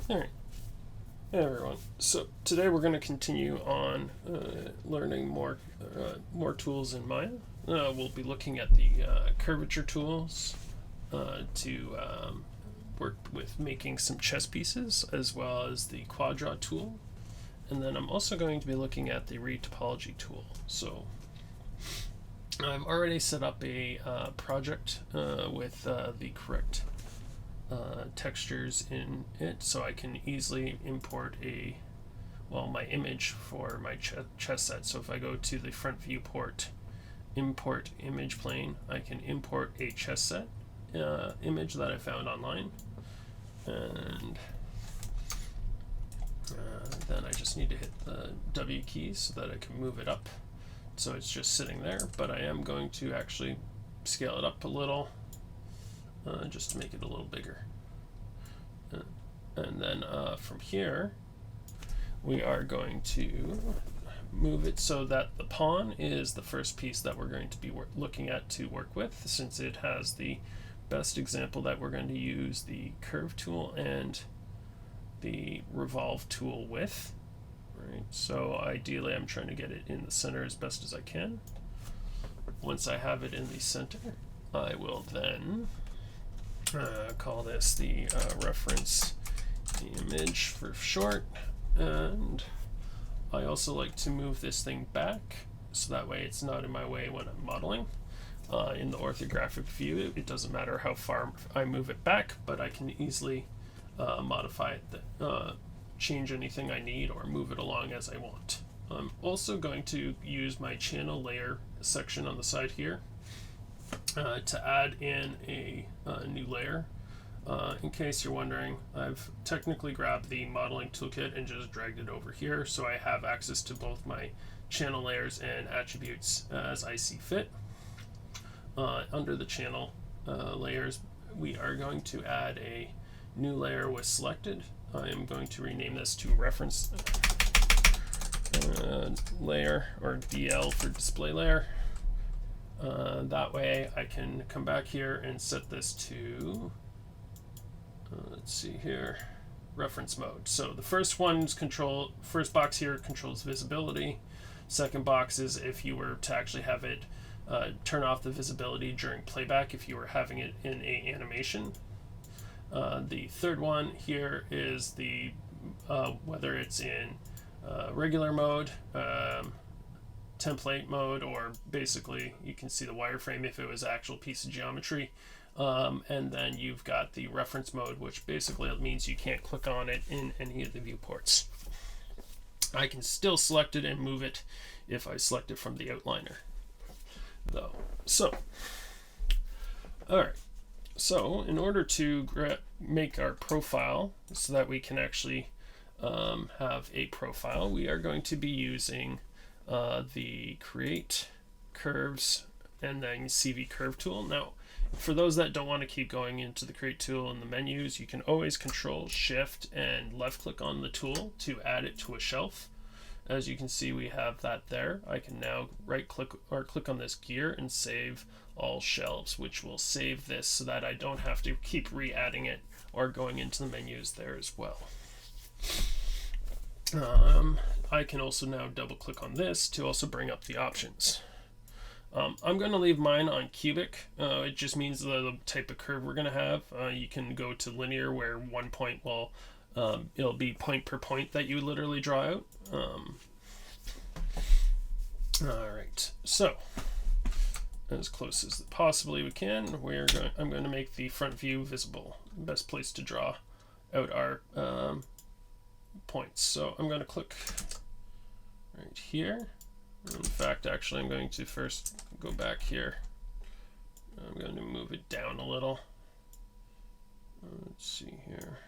All right. Hey everyone. So today we're going to continue on learning more tools in Maya. We'll be looking at the curvature tools to work with making some chess pieces, as well as the quad draw tool. And then I'm also going to be looking at the retopology tool. So I've already set up a project with the correct textures in it, so I can easily import my image for my chess set. So if I go to the front viewport, import image plane, I can import a chess set image that I found online, and then I just need to hit the W key so that I can move it up. So it's just sitting there, but I am going to actually scale it up a little just to make it a little bigger. And then from here, we are going to move it so that the pawn is the first piece that we're going to be looking at to work with, since it has the best example that we're going to use the curve tool and the revolve tool with. Right, so ideally I'm trying to get it in the center as best as I can. Once I have it in the center, I will then call this the reference image for short, and I also like to move this thing back so that way it's not in my way when I'm modeling. In the orthographic view, it doesn't matter how far I move it back, but I can easily modify it, change anything I need, or move it along as I want. I'm also going to use my channel layer section on the side here to add in a new layer. In case you're wondering, I've technically grabbed the modeling toolkit and just dragged it over here, so I have access to both my channel layers and attributes as I see fit. Under the channel layers, we are going to add a new layer with selected. I am going to rename this to reference layer, or DL for display layer. That way I can come back here and set this to let's see here, reference mode. So the first box here controls visibility. Second box is if you were to actually have it turn off the visibility during playback if you were having it in a animation. The third one here is the whether it's in regular mode, template mode, or basically you can see the wireframe if it was an actual piece of geometry. And then you've got the reference mode, which basically means you can't click on it in any of the viewports. I can still select it and move it if I select it from the outliner, though. So, all right. So in order to make our profile so that we can actually have a profile, we are going to be using the create curves and then CV curve tool. Now, for those that don't want to keep going into the create tool in the menus, you can always control shift and left click on the tool to add it to a shelf. As you can see, we have that there. I can now right click or click on this gear and save all shelves, which will save this so that I don't have to keep re-adding it or going into the menus there as well. I can also now double click on this to also bring up the options. I'm going to leave mine on cubic. It just means the type of curve we're going to have. You can go to linear, where one point will it'll be point per point that you literally draw out. All right, so as close as possibly we can, I'm going to make the front view visible. Best place to draw out our points. So I'm going to click right here. In fact, actually, I'm going to first go back here. I'm going to move it down a little. Let's see here.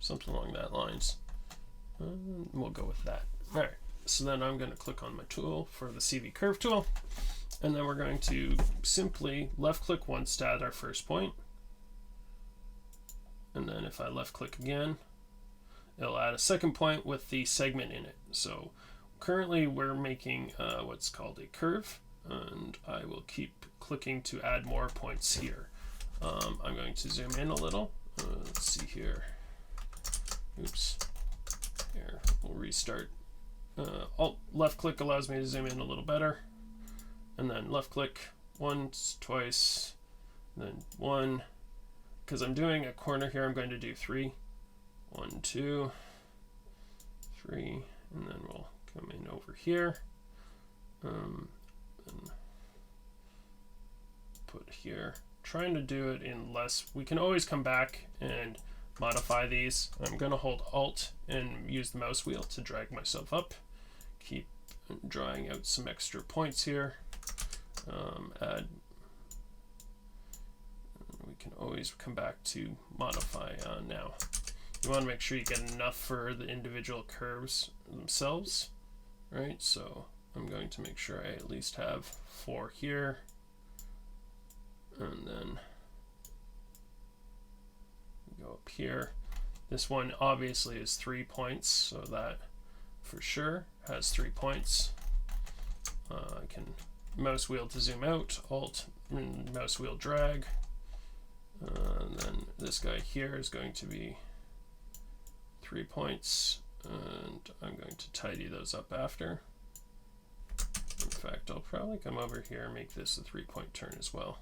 Something along that lines. We'll go with that. All right. So then I'm going to click on my tool for the CV curve tool, and then we're going to simply left click once to add our first point. And then if I left click again, it'll add a second point with the segment in it. So currently we're making what's called a curve, and I will keep clicking to add more points here. I'm going to zoom in a little let's see here. Oops. Here, we'll restart. Alt left click allows me to zoom in a little better. And then left click once, twice, then 1. Because I'm doing a corner here, I'm going to do 3. 1, 2, 3, and then we'll come in over here. And put here. Trying to do it in less. We can always come back and modify these. I'm going to hold Alt and use the mouse wheel to drag myself up. Keep drawing out some extra points here. Add. We can always come back to modify now. You want to make sure you get enough for the individual curves themselves, right? So I'm going to make sure I at least have 4 here. And then go up here. This one obviously is 3 points, so that for sure has 3 points. I can mouse wheel to zoom out, Alt, and mouse wheel drag. And then this guy here is going to be 3 points, and I'm going to tidy those up after. In fact, I'll probably come over here and make this a 3-point turn as well.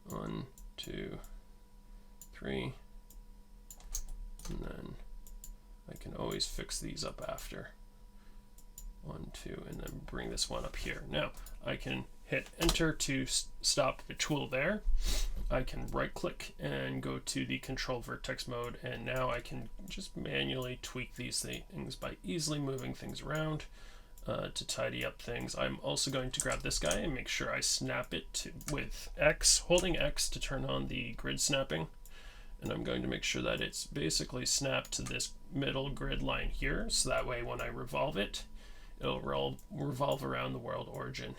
1, 2, 3, and then I can always fix these up after. 1, 2, and then bring this one up here. Now I can hit enter to stop the tool there. I can right click and go to the control vertex mode, and now I can just manually tweak these things by easily moving things around to tidy up things. I'm also going to grab this guy and make sure I snap it with X, holding X to turn on the grid snapping. And I'm going to make sure that it's basically snapped to this middle grid line here, so that way when I revolve it, it'll revolve around the world origin.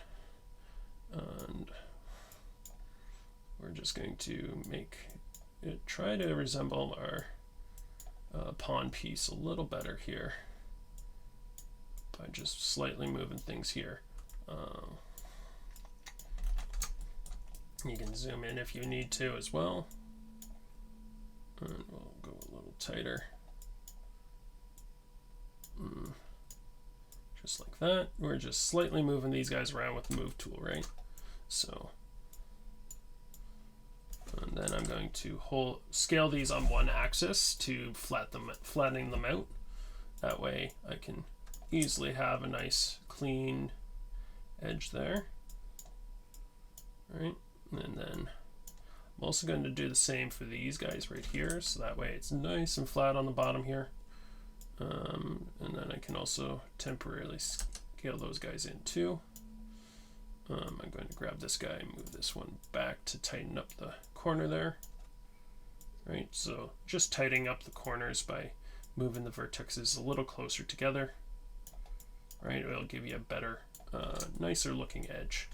And we're just going to make it try to resemble our pawn piece a little better here by just slightly moving things here. You can zoom in if you need to as well. And we'll go a little tighter. Just like that. We're just slightly moving these guys around with the move tool, right? So, and then I'm going to scale these on one axis to flattening them out. That way I can easily have a nice clean edge there, right? And then I'm also going to do the same for these guys right here, so that way it's nice and flat on the bottom here. And then I can also temporarily scale those guys in too. I'm going to grab this guy and move this one back to tighten up the corner there. Right, so just tightening up the corners by moving the vertexes a little closer together. Right, it'll give you a better, nicer looking edge.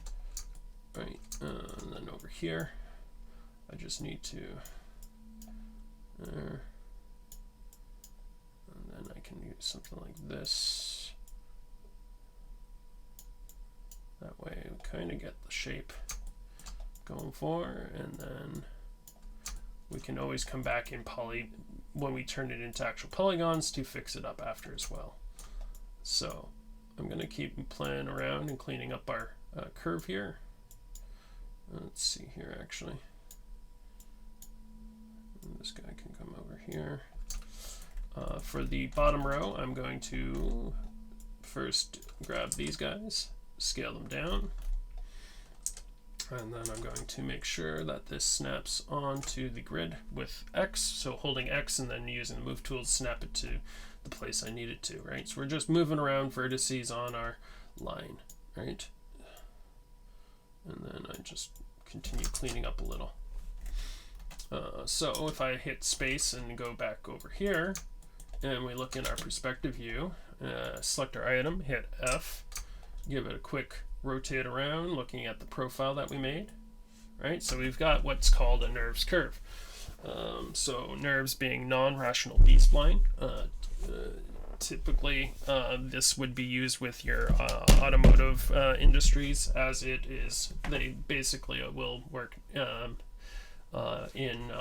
Right, and then over here, I just need to, and then I can use something like this. That way we kind of get the shape going for, and then we can always come back in poly when we turn it into actual polygons to fix it up after as well. So I'm going to keep playing around and cleaning up our curve here. Let's see here actually. And this guy can come over here. For the bottom row, I'm going to first grab these guys, scale them down, and then I'm going to make sure that this snaps onto the grid with X, so holding X and then using the move tool to snap it to the place I need it to, right? So we're just moving around vertices on our line, right? And then I just continue cleaning up a little. So if I hit space and go back over here, and we look in our perspective view, select our item, hit F, give it a quick rotate around, looking at the profile that we made, right? So we've got what's called a NURBS curve. So NURBS being non-rational B-spline. Typically, this would be used with your automotive industries, as it is, they basically will work in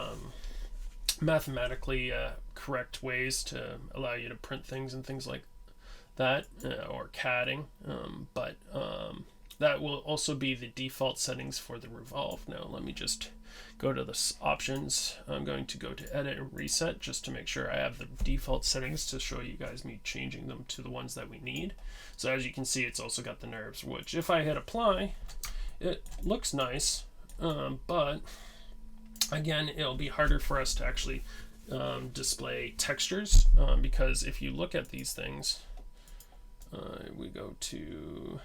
mathematically correct ways to allow you to print things and things like that, or CADing, but that will also be the default settings for the revolve. Now let me just go to the options. I'm going to go to edit and reset just to make sure I have the default settings to show you guys me changing them to the ones that we need. So as you can see, it's also got the nerves, which if I hit apply, it looks nice, but again, it'll be harder for us to actually display textures, because if you look at these things, we go to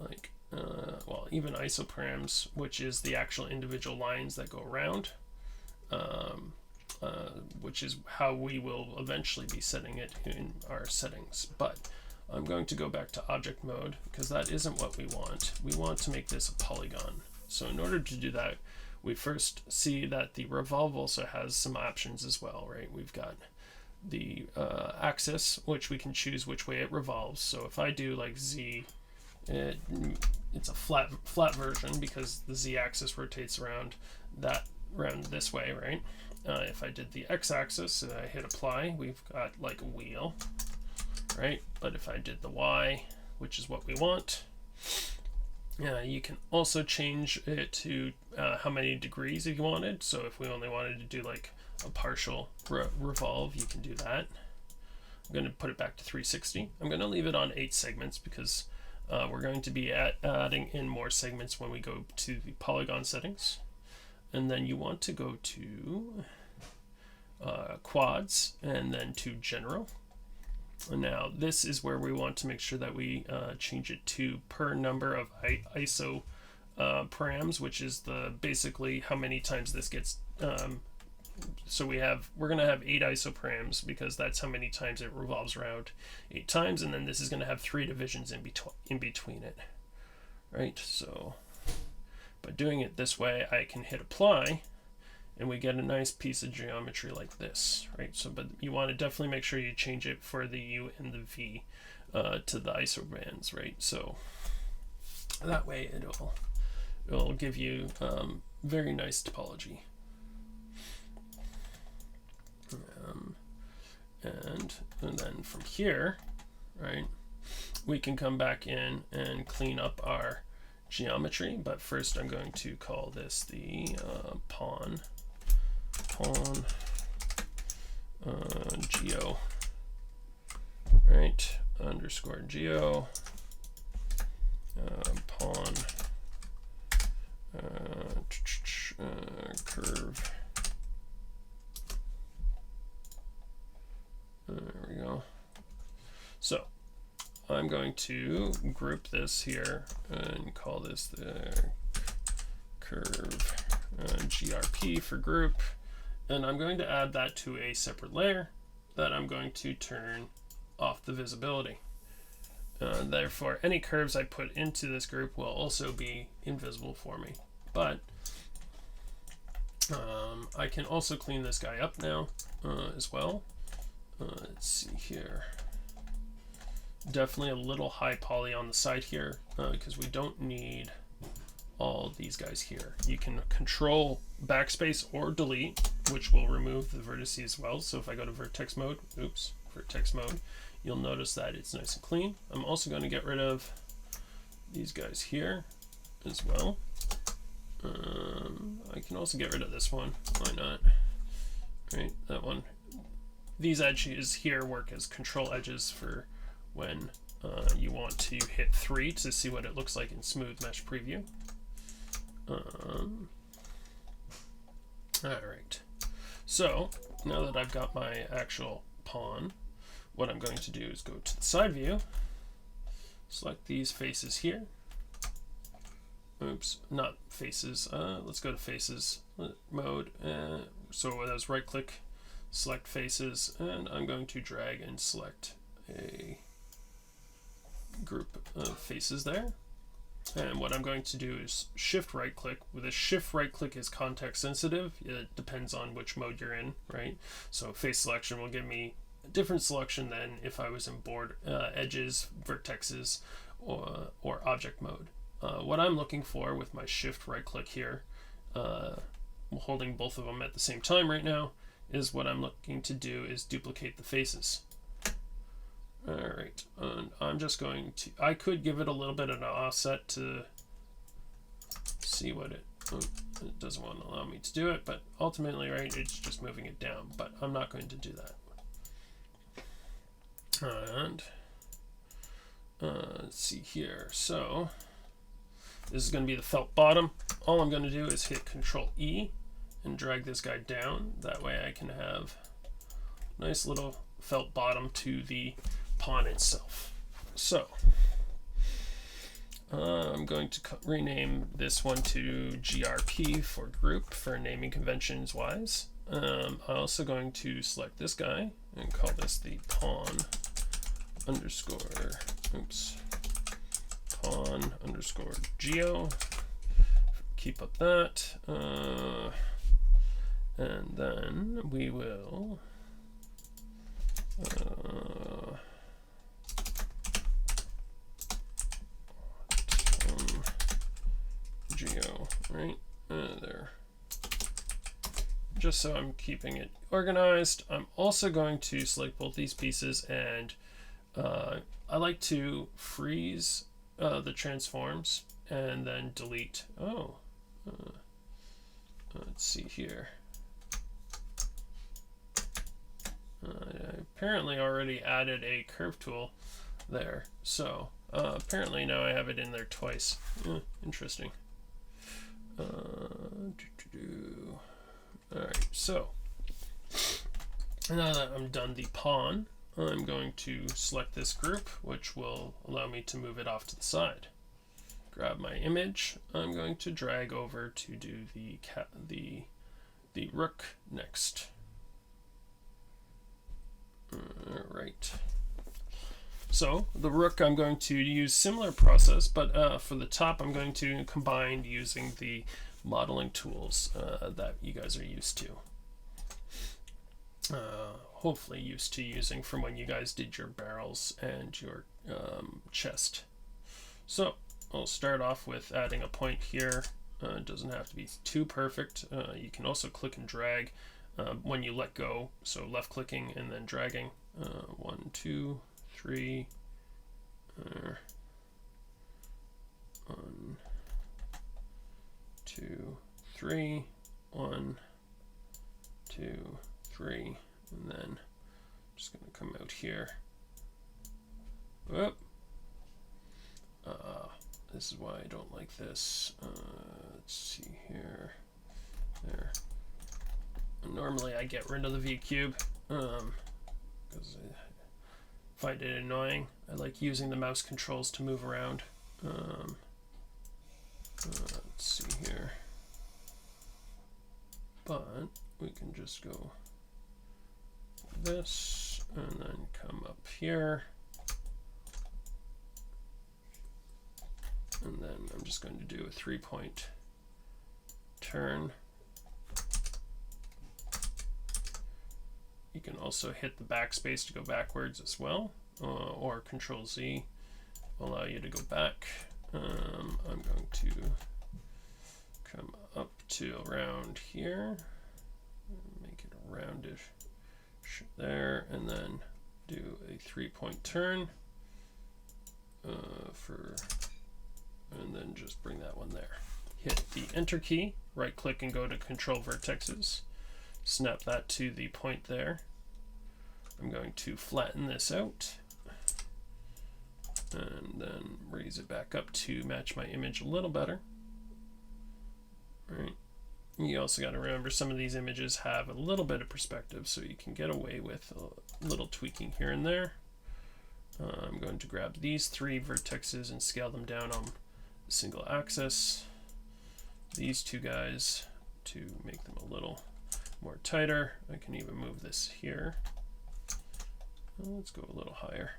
like well, even isoparams, which is the actual individual lines that go around, which is how we will eventually be setting it in our settings. But I'm going to go back to object mode because that isn't what we want. We want to make this a polygon. So in order to do that, we first see that the revolve also has some options as well, right? We've got the axis, which we can choose which way it revolves. So if I do like Z, it's a flat version because the Z-axis rotates around this way, right? If I did the X-axis and I hit apply, we've got like a wheel, right? But if I did the Y, which is what we want, you can also change it to how many degrees if you wanted. So if we only wanted to do like a partial revolve, you can do that. I'm going to put it back to 360. I'm going to leave it on 8 segments because we're going to be adding in more segments when we go to the polygon settings. And then you want to go to quads and then to general. And now this is where we want to make sure that we change it to per number of ISO params, which is basically how many times this gets. So we're going to have 8 isoparams because that's how many times it revolves around 8 times, and then this is going to have 3 divisions in between it, right? So by doing it this way, I can hit apply, and we get a nice piece of geometry like this, right? So, but you want to definitely make sure you change it for the U and the V to the ISO bands, right? So that way it'll give you very nice topology. And then from here, right, we can come back in and clean up our geometry. But first, I'm going to call this the pawn geo, right? Underscore geo pawn curve. There we go. So I'm going to group this here and call this the curve GRP for group. And I'm going to add that to a separate layer that I'm going to turn off the visibility. Therefore, any curves I put into this group will also be invisible for me. But I can also clean this guy up now as well. Let's see here. Definitely a little high poly on the side here because we don't need all these guys here. You can control backspace or delete, which will remove the vertices as well. So if I go to vertex mode, you'll notice that it's nice and clean. I'm also going to get rid of these guys here as well. I can also get rid of this one. Why not? Right, that one. These edges here work as control edges for when you want to hit 3 to see what it looks like in smooth mesh preview. All right, so now that I've got my actual pawn, what I'm going to do is go to the side view, select these faces here. Oops, not faces. Let's go to faces mode. So that was right click, select faces, and I'm going to drag and select a group of faces there. And what I'm going to do is shift right click. With a shift right click is context sensitive. It depends on which mode you're in, right? So face selection will give me a different selection than if I was in board edges, vertexes, or object mode. What I'm looking for with my shift right click here, holding both of them at the same time right now, is what I'm looking to do is duplicate the faces. Alright, and I'm just going to, I could give it a little bit of an offset to see what it doesn't want to allow me to do it, but ultimately, right, it's just moving it down, but I'm not going to do that. And let's see here. So this is going to be the felt bottom. All I'm going to do is hit Control E and drag this guy down. That way I can have a nice little felt bottom to the pawn itself. So I'm going to rename this one to GRP for group for naming conventions wise. I'm also going to select this guy and call this the pawn underscore geo. Keep up that, and then we will geo right there. Just so I'm keeping it organized, I'm also going to select both these pieces, and I like to freeze the transforms and then delete. Let's see here. I apparently already added a curve tool there, so apparently now I have it in there twice. Interesting. Alright, so now that I'm done the pawn, I'm going to select this group, which will allow me to move it off to the side. Grab my image. I'm going to drag over to do the rook next. Alright. So the rook, I'm going to use similar process, but for the top I'm going to combine using the modeling tools that you guys are used to. Hopefully used to using from when you guys did your barrels and your chest. So I'll start off with adding a point here. It doesn't have to be too perfect. You can also click and drag when you let go. So left clicking and then dragging. 1, 2, 3. 1, 2, 3. 1, 2, 3. And then I'm just going to come out here. Whoop. This is why I don't like this. Let's see here. There. And normally I get rid of the V cube because I find it annoying. I like using the mouse controls to move around. Let's see here. But we can just go this and then come up here. And then I'm just going to do a 3-point turn. You can also hit the backspace to go backwards as well, or Control Z will allow you to go back. I'm going to come up to around here, make it roundish there, and then do a 3-point turn and then just bring that one there. Hit the Enter key, right click and go to Control Vertexes. Snap that to the point there. I'm going to flatten this out and then raise it back up to match my image a little better. All right. You also got to remember some of these images have a little bit of perspective, so you can get away with a little tweaking here and there. I'm going to grab these 3 vertexes and scale them down on a single axis. These 2 guys to make them a little more tighter. I can even move this here. Let's go a little higher.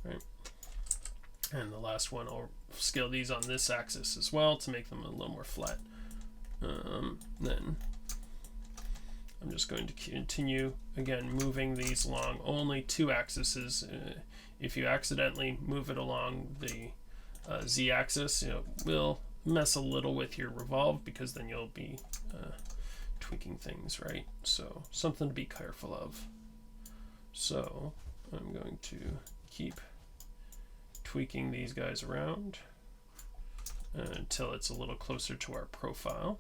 Right. And the last one, I'll scale these on this axis as well to make them a little more flat. Then I'm just going to continue again moving these along only 2 axes. If you accidentally move it along the Z-axis, it will mess a little with your revolve, because then you'll be tweaking things, right? So something to be careful of. So I'm going to keep tweaking these guys around until it's a little closer to our profile.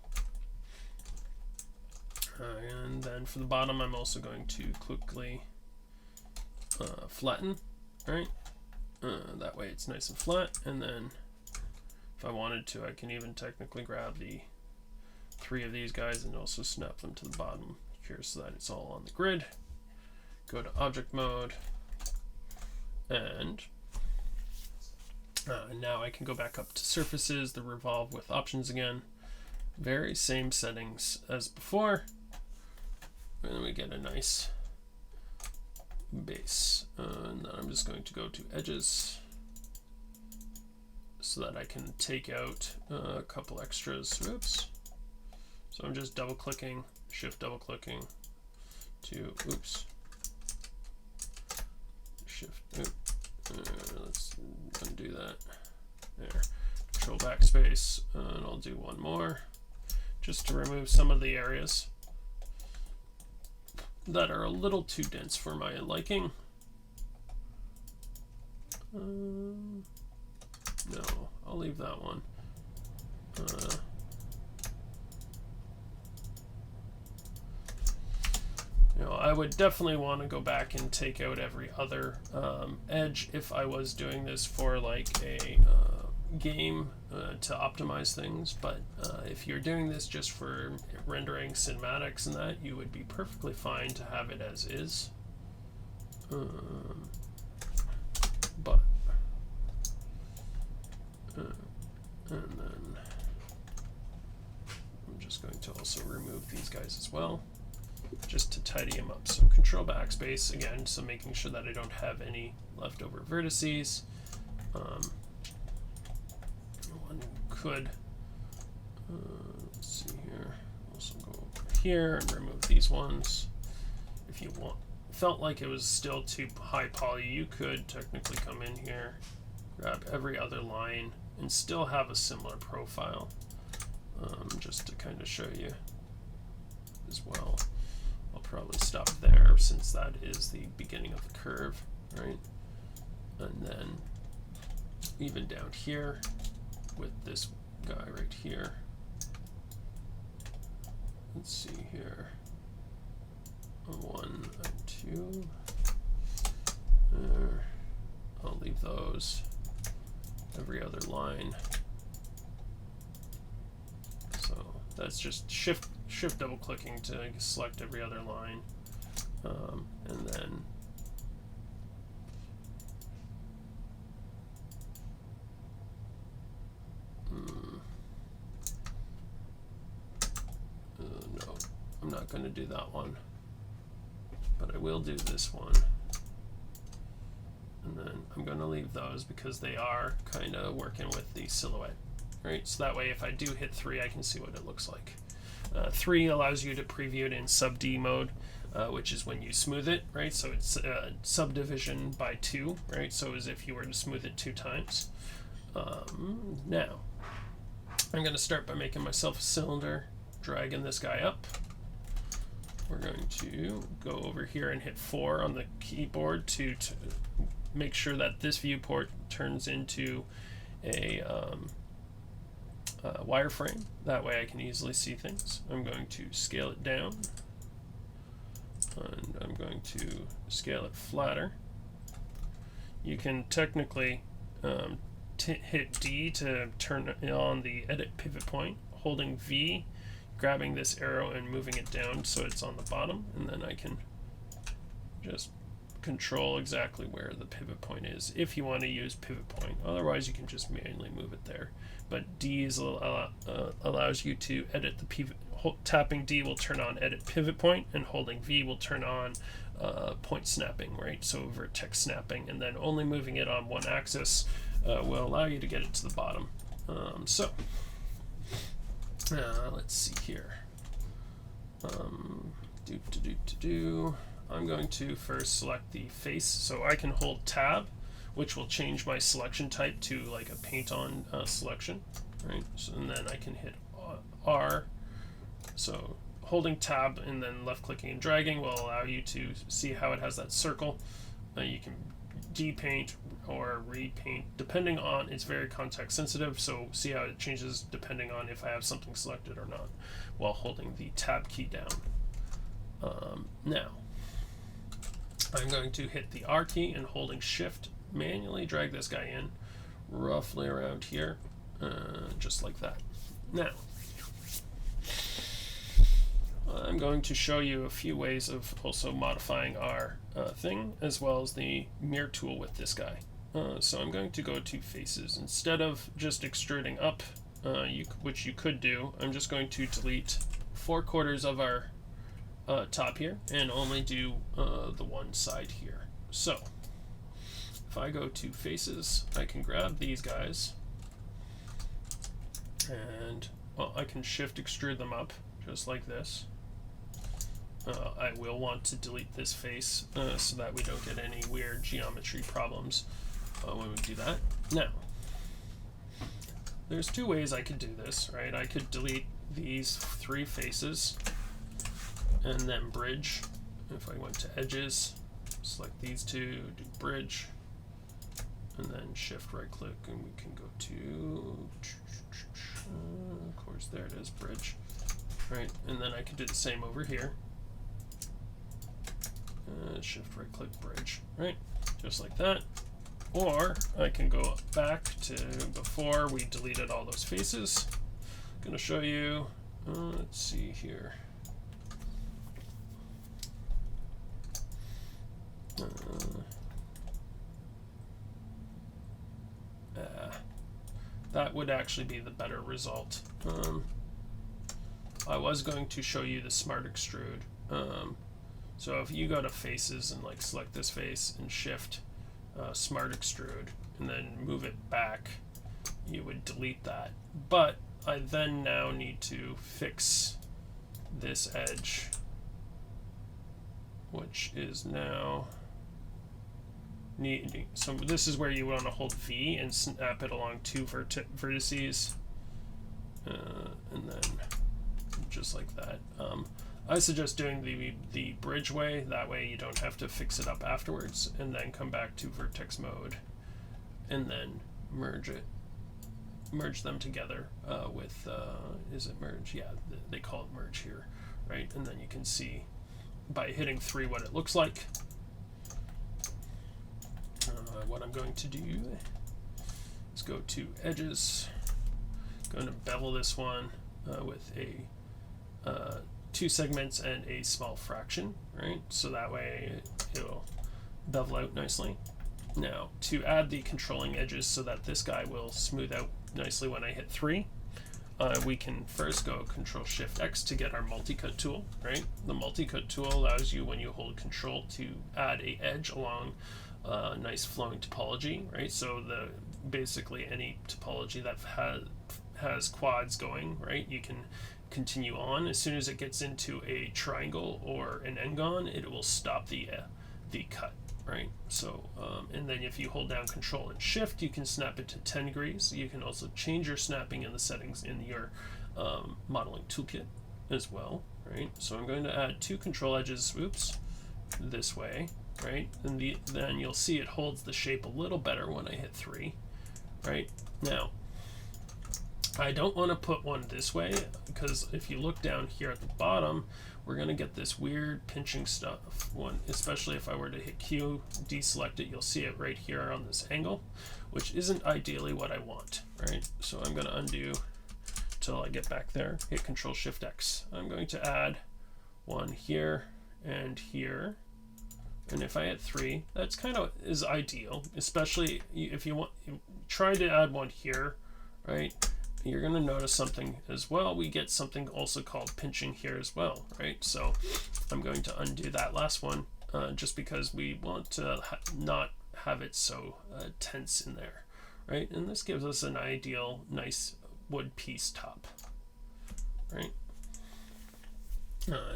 And then for the bottom, I'm also going to quickly flatten, right? That way it's nice and flat. And then if I wanted to, I can even technically grab the 3 of these guys and also snap them to the bottom here so that it's all on the grid. Go to object mode, and now I can go back up to surfaces, the revolve with options again. Very same settings as before. And then we get a nice base. And then I'm just going to go to edges so that I can take out a couple extras. Oops. So I'm just double clicking, shift double clicking to, oops. Shift, let's undo that. There. Control backspace, and I'll do one more just to remove some of the areas that are a little too dense for my liking. No, I'll leave that one. I would definitely want to go back and take out every other edge if I was doing this for like a game to optimize things, but if you're doing this just for rendering cinematics and that, you would be perfectly fine to have it as is. But and then I'm just going to also remove these guys as well, just to tidy them up. So control backspace again, so making sure that I don't have any leftover vertices. One could, let's see here, also go over here and remove these ones. If you felt like it was still too high poly, you could technically come in here, grab every other line, and still have a similar profile, just to kind of show you as well. I'll probably stop there since that is the beginning of the curve, right? And then even down here with this guy right here. Let's see here. 1 and 2. There. I'll leave those. Every other line. So that's just shift double clicking to select every other line, and then no, I'm not going to do that one, but I will do this one. And then I'm going to leave those because they are kind of working with the silhouette, right? So that way if I do hit 3, I can see what it looks like. 3 allows you to preview it in sub D mode, which is when you smooth it, right? So it's subdivision by 2, right? So as if you were to smooth it 2 times. Now, I'm going to start by making myself a cylinder, dragging this guy up. We're going to go over here and hit 4 on the keyboard to make sure that this viewport turns into a wireframe. That way I can easily see things. I'm going to scale it down, and I'm going to scale it flatter. You can technically hit D to turn on the edit pivot point, holding V, grabbing this arrow and moving it down so it's on the bottom, and then I can just control exactly where the pivot point is if you want to use pivot point. Otherwise you can just manually move it there. But D allows you to edit the pivot. Tapping D will turn on edit pivot point, and holding V will turn on point snapping, right? So vertex snapping, and then only moving it on one axis will allow you to get it to the bottom. Let's see here. I'm going to first select the face, so I can hold tab, which will change my selection type to like a paint on selection, right? So, and then I can hit R. So holding tab and then left clicking and dragging will allow you to see how it has that circle. You can depaint or repaint depending on, it's very context sensitive, so see how it changes depending on if I have something selected or not while holding the tab key down. Now I'm going to hit the R key and holding shift manually drag this guy in roughly around here, just like that. Now I'm going to show you a few ways of also modifying our thing, as well as the mirror tool with this guy. So I'm going to go to faces. Instead of just extruding up, which you could do, I'm just going to delete 4/4 of our top here and only do the one side here. So if I go to faces, I can grab these guys and I can shift extrude them up just like this. I will want to delete this face so that we don't get any weird geometry problems when we do that. Now, there's two ways I could do this, right? I could delete these 3 faces and then bridge. If I went to edges, select these 2, do bridge, and then shift right click and we can go to, of course, there it is, bridge, right? And then I can do the same over here. Shift right click bridge, right? Just like that. Or I can go back to before we deleted all those faces. I'm going to show you, let's see here. That would actually be the better result. I was going to show you the smart extrude. So if you go to faces and like select this face and shift smart extrude and then move it back, you would delete that. But I then now need to fix this edge, which is now needing. So this is where you want to hold V and snap it along 2 vertices, and then just like that. I suggest doing the bridge way, that way you don't have to fix it up afterwards, and then come back to vertex mode and then merge them together with, is it merge? Yeah, they call it merge here, right? And then you can see by hitting 3 what it looks like. What I'm going to do is go to edges, going to bevel this one with a 2 segments and a small fraction, right? So that way it'll bevel out nicely. Now to add the controlling edges so that this guy will smooth out nicely when I hit 3, we can first go Control Shift X to get our multi-cut tool, right? The multi-cut tool allows you, when you hold Control, to add a edge along nice flowing topology, right? So basically any topology that has quads going, right, you can continue on. As soon as it gets into a triangle or an n-gon, it will stop the cut, right? So and then if you hold down Control and Shift, you can snap it to 10 degrees. You can also change your snapping in the settings in your modeling toolkit as well, right? So I'm going to add 2 control edges, oops, this way, right? And then you'll see it holds the shape a little better when I hit 3, right? Now, I don't want to put one this way, because if you look down here at the bottom, we're going to get this weird pinching stuff, especially if I were to hit Q, deselect it, you'll see it right here on this angle, which isn't ideally what I want, right? So I'm going to undo till I get back there, hit Control Shift X. I'm going to add one here and here. And if I hit 3, that's kind of is ideal, especially if you try to add one here, right? You're going to notice something as well. We get something also called pinching here as well, right? So I'm going to undo that last one just because we want to not have it so tense in there, right? And this gives us an ideal, nice wood piece top, right?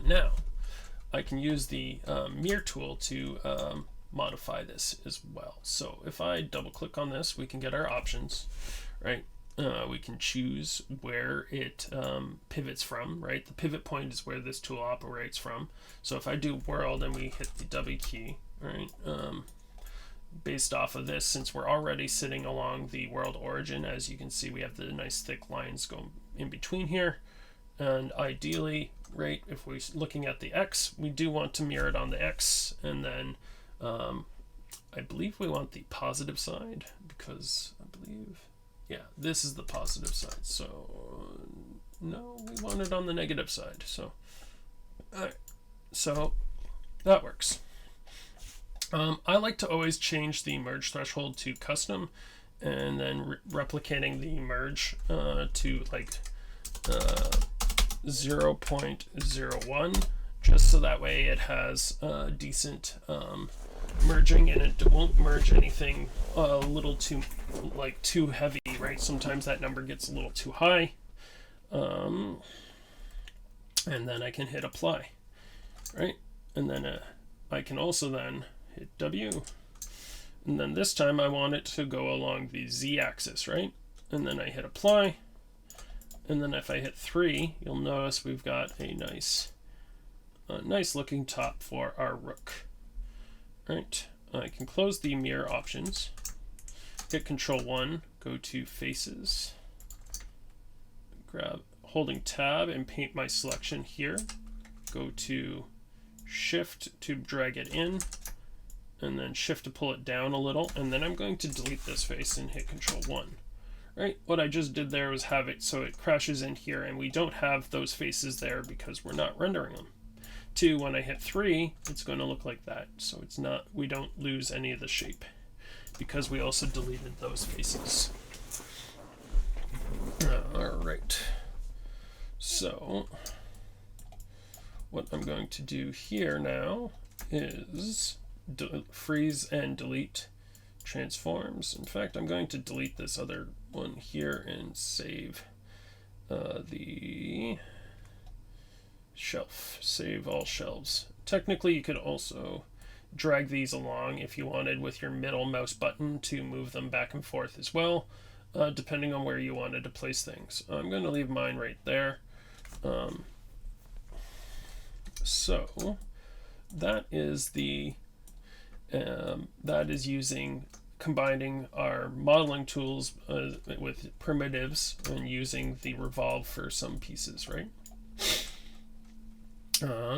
Now, I can use the mirror tool to modify this as well. So if I double click on this, we can get our options, right? we can choose where it pivots from, right? The pivot point is where this tool operates from. So if I do world and we hit the W key, right, based off of this, since we're already sitting along the world origin, as you can see, we have the nice thick lines going in between here. And ideally, right, if we're looking at the X, we do want to mirror it on the X, and then I believe we want the positive side, because I believe, yeah, this is the positive side. So no, we want it on the negative side. So, all right, so that works. I like to always change the merge threshold to custom, and then replicating the merge to like 0.01, just so that way it has decent merging, and it won't merge anything a little too heavy, right? Sometimes that number gets a little too high, and then I can hit apply, right? And then I can also then hit W, and then this time I want it to go along the Z-axis, right? And then I hit apply, and then if I hit 3, you'll notice we've got a nice looking top for our rook. Right, I can close the mirror options, hit Control 1, go to Faces, grab holding Tab and paint my selection here, go to Shift to drag it in, and then Shift to pull it down a little, and then I'm going to delete this face and hit Control 1. Right, what I just did there was have it so it crashes in here, and we don't have those faces there because we're not rendering them. 2, when I hit 3, it's going to look like that, so it's not, we don't lose any of the shape because we also deleted those faces. All right, so what I'm going to do here now is freeze and delete transforms. In fact, I'm going to delete this other one here and save the shelf, save all shelves. Technically, you could also drag these along if you wanted with your middle mouse button to move them back and forth as well, depending on where you wanted to place things. I'm going to leave mine right there. So that is the that is using combining our modeling tools with primitives and using the revolve for some pieces, right?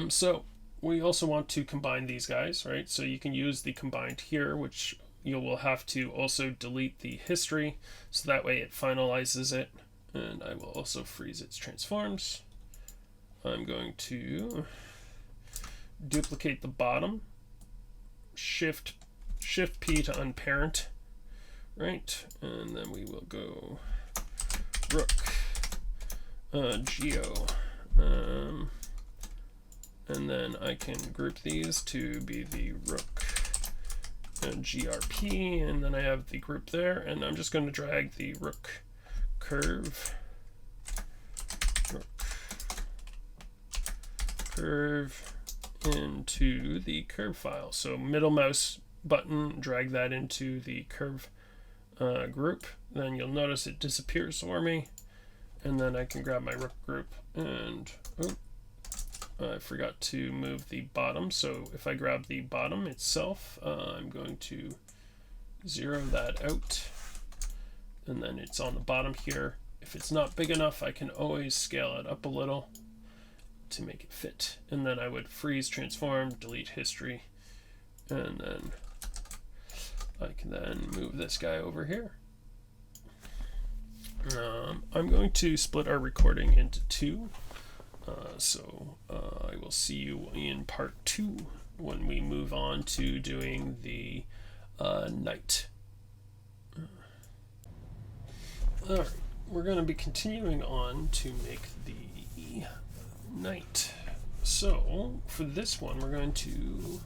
So we also want to combine these guys, right? So you can use the combined here, which you will have to also delete the history, so that way it finalizes it. And I will also freeze its transforms. I'm going to duplicate the bottom, Shift P to unparent, right? And then we will go rook, geo, and then I can group these to be the rook and GRP, and then I have the group there, and I'm just going to drag the rook curve, into the curve file. So middle mouse button, drag that into the curve group, then you'll notice it disappears for me, and then I can grab my rook group, and I forgot to move the bottom, so if I grab the bottom itself, I'm going to zero that out, and then it's on the bottom here. If it's not big enough, I can always scale it up a little to make it fit, and then I would freeze transform, delete history, and then I can then move this guy over here. I'm going to split our recording into 2. So I will see you in part 2 when we move on to doing the knight. Alright, we're going to be continuing on to make the knight. So for this one, we're going to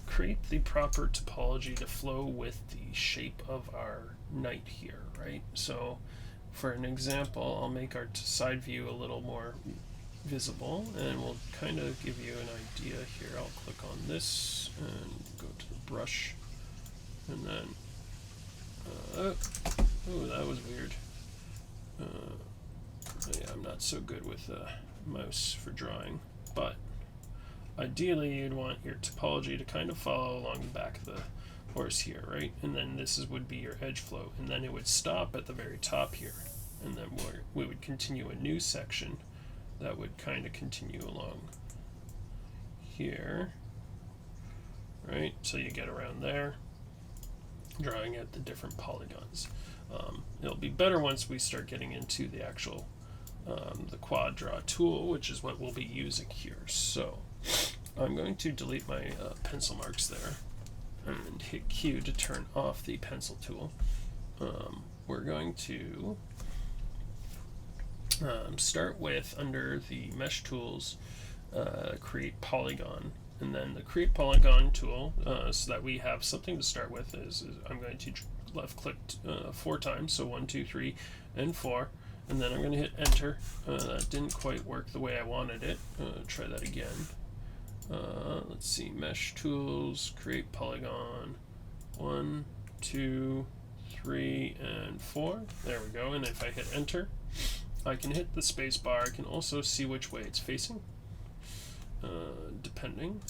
create the proper topology to flow with the shape of our knight here, right? So for an example, I'll make our side view a little more visible, and we'll kind of give you an idea here. I'll click on this and go to the brush, and then oh, that was weird. Yeah, I'm not so good with a mouse for drawing, but ideally you'd want your topology to kind of follow along the back of the horse here, right? And then would be your edge flow, and then it would stop at the very top here, and then we would continue a new section that would kind of continue along here, right? So you get around there, drawing out the different polygons. It'll be better once we start getting into the actual the quad draw tool, which is what we'll be using here. So I'm going to delete my pencil marks there and hit Q to turn off the pencil tool. We're going to start with, under the mesh tools, create polygon, and then the create polygon tool, so that we have something to start with, is I'm going to left click 4 times, so 1, 2, 3, and 4, and then I'm going to hit enter. That didn't quite work the way I wanted it. Try that again. Let's see, mesh tools, create polygon, 1, 2, 3, and 4. There we go. And if I hit enter, I can hit the space bar. I can also see which way it's facing, depending.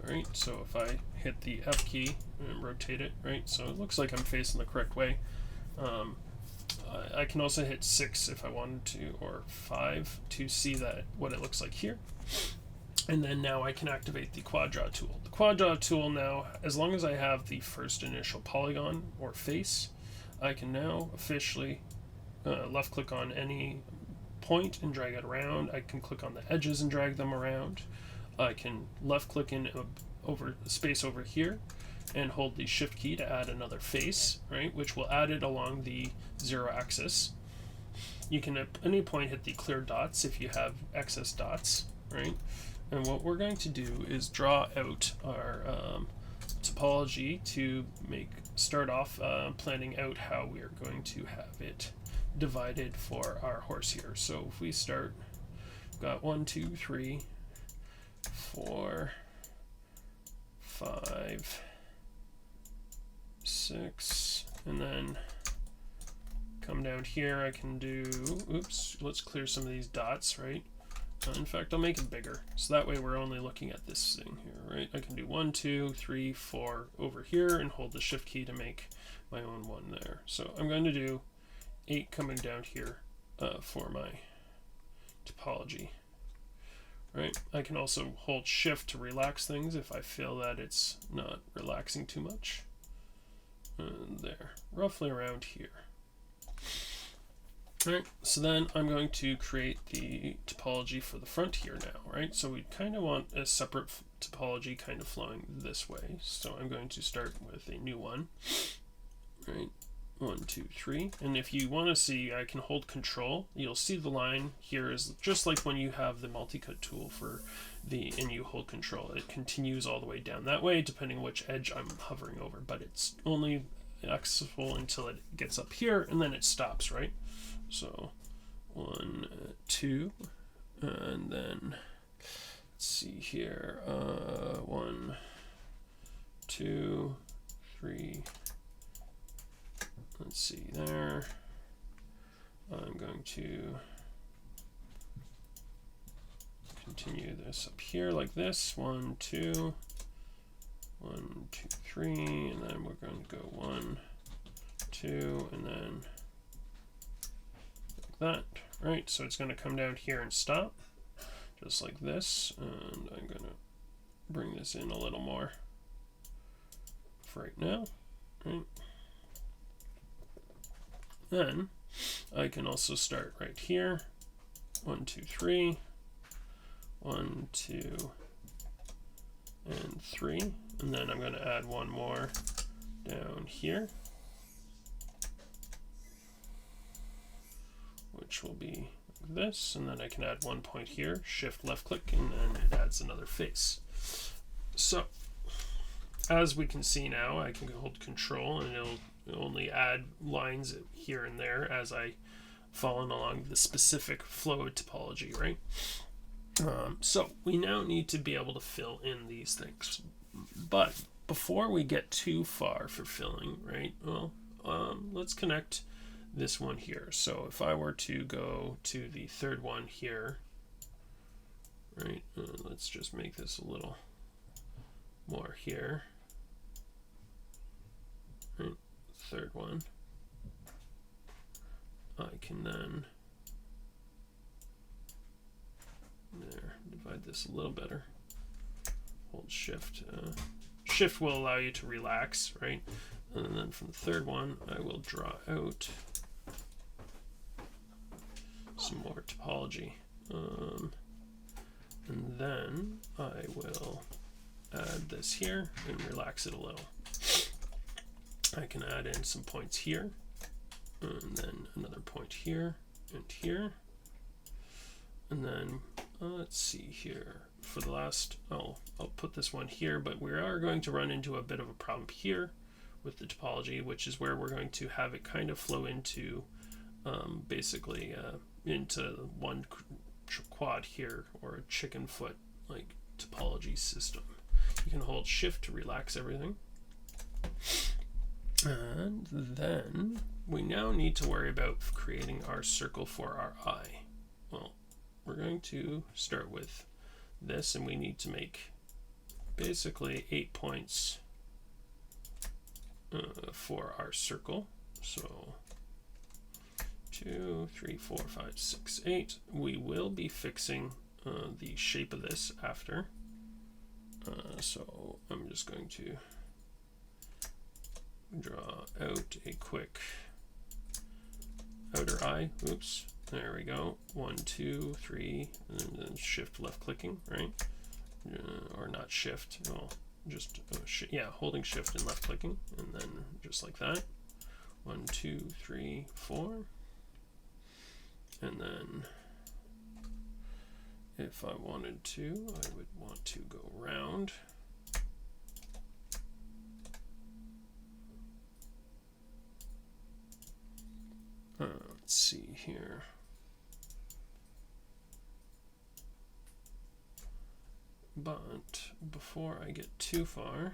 Right, so if I hit the F key and rotate it, right, so it looks like I'm facing the correct way. I can also hit 6 if I wanted to, or 5 to see that what it looks like here. And then now I can activate the quad draw tool. The quad draw tool now, as long as I have the first initial polygon or face, I can now officially left click on any point and drag it around. I can click on the edges and drag them around. I can left click in over space over here and hold the shift key to add another face, right, which will add it along the 0 axis. You can at any point hit the clear dots if you have excess dots, right? And what we're going to do is draw out our topology to start off planning out how we are going to have it divided for our horse here. So if we start, we've got 1, 2, 3, 4, 5, 6, and then come down here. I can do, oops, let's clear some of these dots, right? In fact, I'll make it bigger, so that way we're only looking at this thing here, right? I can do 1, 2, 3, 4 over here and hold the shift key to make my own one there. So I'm going to do 8 coming down here for my topology, right? I can also hold shift to relax things if I feel that it's not relaxing too much. And there, roughly around here. Right, so then I'm going to create the topology for the front here now, right? So we kind of want a separate topology kind of flowing this way. So I'm going to start with a new one, right? 1, 2, 3. And if you want to see, I can hold control. You'll see the line here is just like when you have the multi-cut tool for and you hold control. It continues all the way down that way, depending on which edge I'm hovering over, but it's only accessible until it gets up here, and then it stops, right? So 1, 2, and then let's see here, 1, 2, 3. Let's see there. I'm going to continue this up here like this. 1, 2, 1, 2, 3, and then we're going to go 1, 2, and then that, right? So it's going to come down here and stop, just like this. And I'm going to bring this in a little more for right now, right? Then I can also start right here, 1, 2, 3, 1, 2, and 3, and then I'm going to add one more down here, which will be like this, and then I can add one point here, shift left click, and then it adds another face. So as we can see now, I can hold control and it'll only add lines here and there as I follow along the specific flow topology, right? So we now need to be able to fill in these things, but before we get too far for filling, right, well, let's connect this one here. So if I were to go to the third one here, right, let's just make this a little more here, right, third one, I can then there, divide this a little better, hold shift, shift will allow you to relax, right, and then from the third one I will draw out some more topology, and then I will add this here and relax it a little. I can add in some points here, and then another point here and here, and then let's see here for the last, I'll put this one here, but we are going to run into a bit of a problem here with the topology, which is where we're going to have it kind of flow into basically into one quad here, or a chicken foot like topology system. You can hold shift to relax everything. And then we now need to worry about creating our circle for our eye. Well, we're going to start with this, and we need to make basically 8 points for our circle. So 2, 3, 4, 5, 6, 8. We will be fixing the shape of this after. So I'm just going to draw out a quick outer eye. Oops, there we go. 1, 2, 3, and then shift left clicking, right? Or not shift, well, just yeah, holding shift and left clicking, and then just like that. 1, 2, 3, 4, and then if I wanted to, I would want to go round. Let's see here. But before I get too far,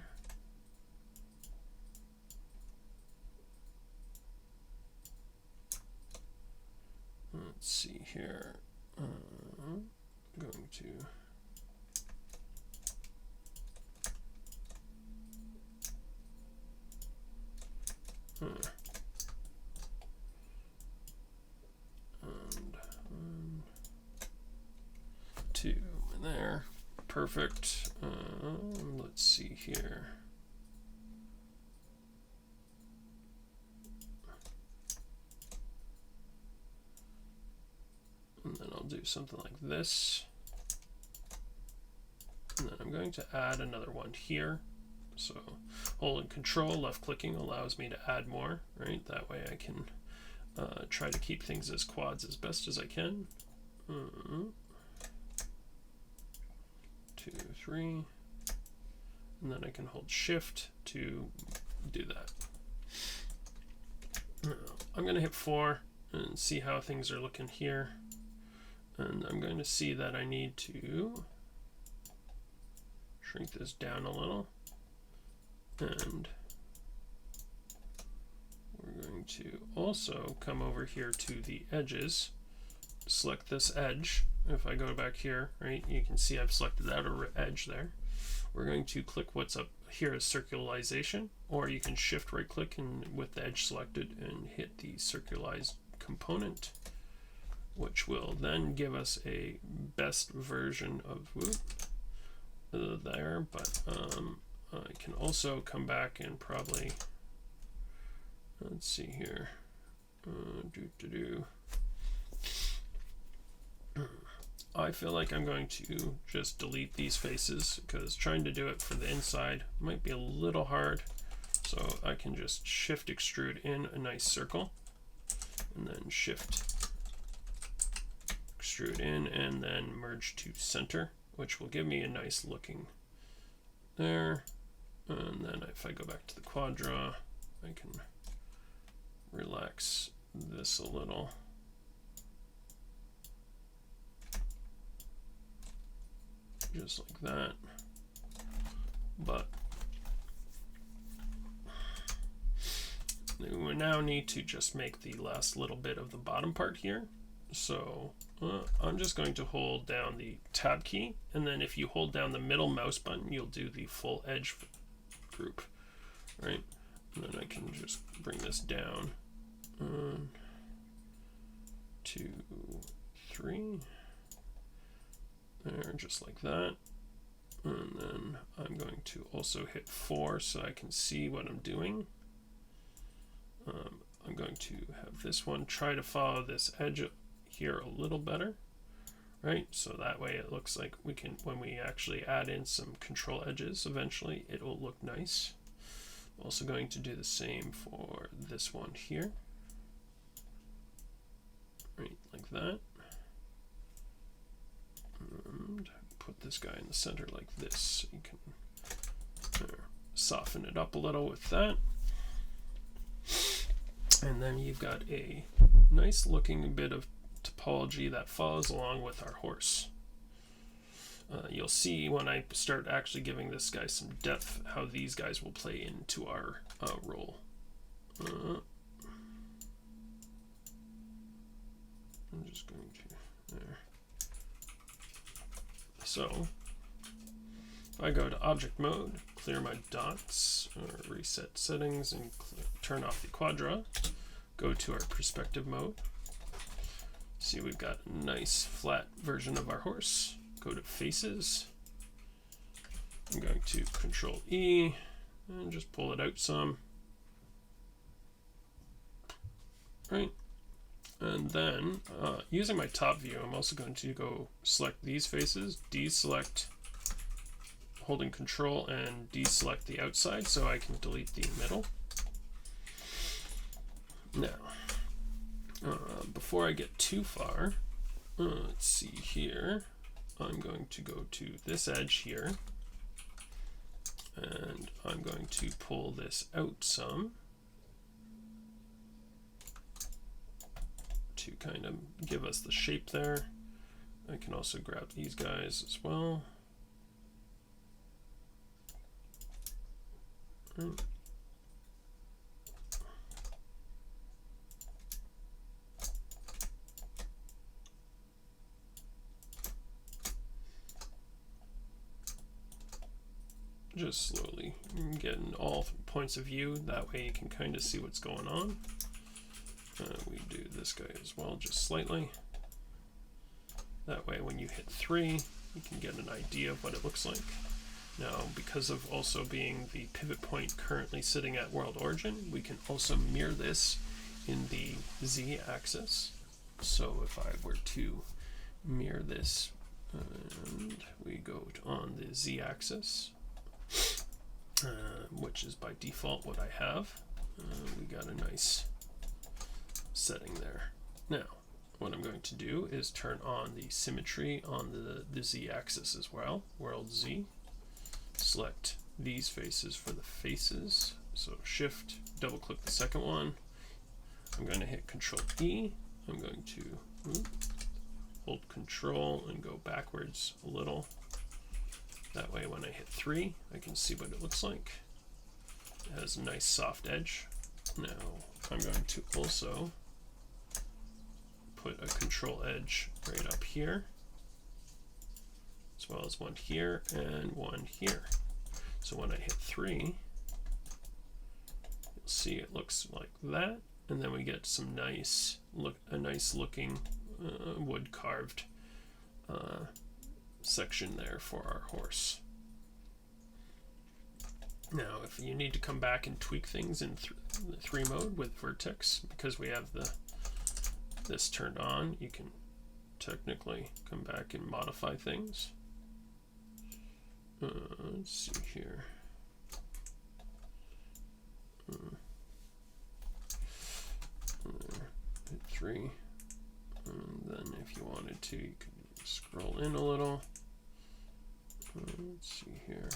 let's see here. I'm going to and 2 in there. Perfect. Let's see here. And then I'll do something like this. And then I'm going to add another one here. So holding control, left clicking allows me to add more, right? That way I can try to keep things as quads as best as I can. 2, 3, and then I can hold shift to do that. I'm going to hit 4 and see how things are looking here, and I'm going to see that I need to shrink this down a little, and we're going to also come over here to the edges, select this edge. If I go back here, right, you can see I've selected that edge there. We're going to click what's up here as circularization, or you can shift right click and with the edge selected and hit the circularized component, which will then give us a best version of there. But I can also come back and probably, let's see here, I feel like I'm going to just delete these faces, because trying to do it for the inside might be a little hard. So I can just shift extrude in a nice circle, and then shift extrude in, and then merge to center, which will give me a nice looking there. And then if I go back to the quad draw, I can relax this a little. Just like that. But We now need to just make the last little bit of the bottom part here. So I'm just going to hold down the tab key, and then if you hold down the middle mouse button, you'll do the full edge group, right? And then I can just bring this down. 1, 2, 3. There, just like that. And then I'm going to also hit 4 so I can see what I'm doing. I'm going to have this one try to follow this edge here a little better, right? So that way it looks like we can, when we actually add in some control edges, eventually it will look nice. I'm also going to do the same for this one here, right, like that. And put this guy in the center like this, so you can soften it up a little with that. And then you've got a nice looking bit of topology that follows along with our horse. You'll see when I start actually giving this guy some depth how these guys will play into our role. I'm just going to, there. So if I go to object mode, clear my dots, or reset settings, and turn off the quadra, go to our perspective mode. See, we've got a nice flat version of our horse. Go to faces. I'm going to Control E and just pull it out some. Right. And then using my top view, I'm also going to go select these faces, deselect, holding Control and deselect the outside so I can delete the middle. Now, before I get too far, let's see here, I'm going to go to this edge here, and I'm going to pull this out some to kind of give us the shape there. I can also grab these guys as well. Just slowly getting all points of view, that way you can kind of see what's going on. We do this guy as well, just slightly. That way when you hit 3, you can get an idea of what it looks like. Now, because of also being the pivot point currently sitting at world origin, we can also mirror this in the z-axis. So if I were to mirror this, and we go on the z-axis, which is by default what I have, we got a nice setting there. Now, what I'm going to do is turn on the symmetry on the z-axis as well, world z. Select these faces for the faces. So shift, double click the second one. I'm going to hit Control E. I'm going to hold Control and go backwards a little. That way when I hit 3, I can see what it looks like. It has a nice soft edge. Now I'm going to also put a control edge right up here, as well as one here and one here. So when I hit 3, you'll see it looks like that, and then we get some nice looking wood carved section there for our horse. Now, if you need to come back and tweak things in 3 mode with vertex, because we have this turned on, you can technically come back and modify things. Let's see here. Hit 3, and then if you wanted to, you could scroll in a little. Let's see here.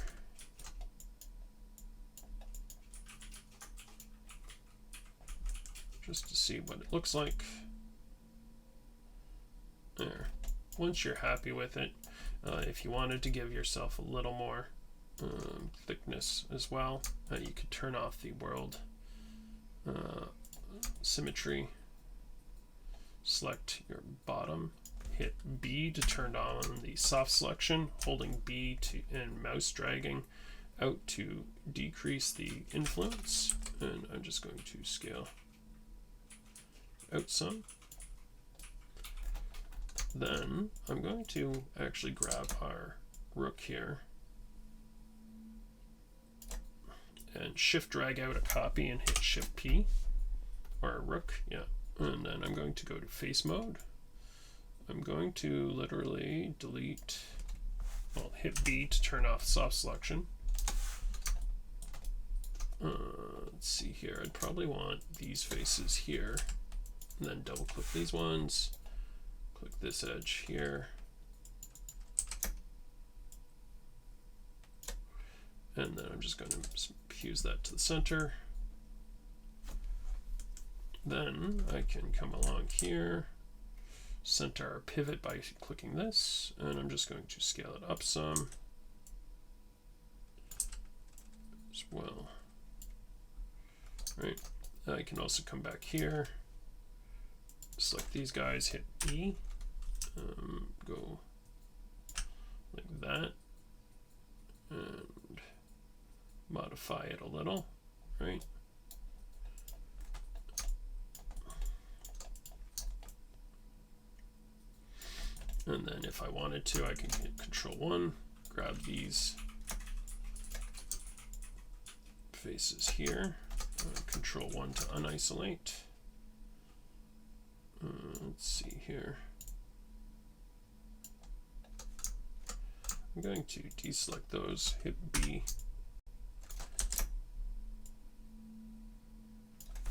Just to see what it looks like. There. Once you're happy with it, if you wanted to give yourself a little more thickness as well, you could turn off the world symmetry, select your bottom, hit B to turn on the soft selection, holding B and mouse dragging out to decrease the influence, and I'm just going to scale out some. Then I'm going to actually grab our rook here and shift drag out a copy and hit shift P, or a rook, yeah. And then I'm going to go to face mode. I'm going to literally delete, well, hit B to turn off soft selection. Let's see here, I'd probably want these faces here, and then double click these ones, click this edge here, and then I'm just going to fuse that to the center. Then I can come along here, center our pivot by clicking this, and I'm just going to scale it up some as well. Right. I can also come back here, select these guys, hit E, go like that, and modify it a little, right? And then if I wanted to, I can hit Control-1, grab these faces here, Control-1 to unisolate. Let's see here. I'm going to deselect those, hit B,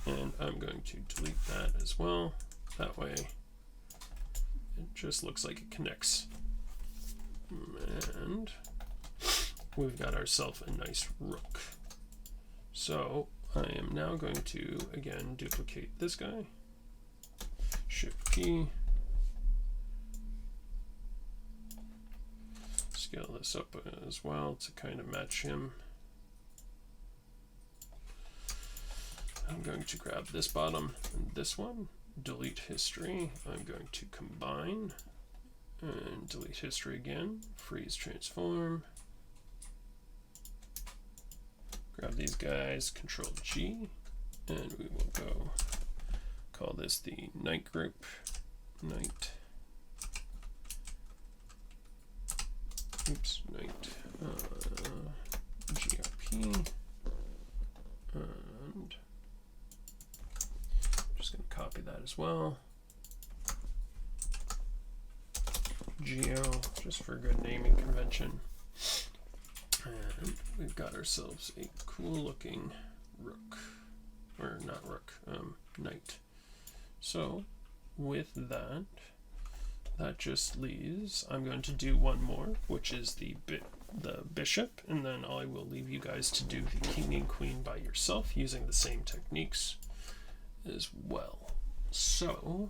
and I'm going to delete that as well. That way it just looks like it connects. And we've got ourselves a nice rook. So I am now going to, again, duplicate this guy. Shift P. Scale this up as well to kind of match him. I'm going to grab this bottom and this one, delete history. I'm going to combine and delete history again, freeze transform. Grab these guys, Control G, and we will go call this the knight group, knight, knight, GRP, and I'm just going to copy that as well. Geo, just for good naming convention. And we've got ourselves a cool looking rook, or not rook, knight. So with that, that just leaves, I'm going to do one more, which is the bishop, and then I will leave you guys to do the king and queen by yourself using the same techniques as well. So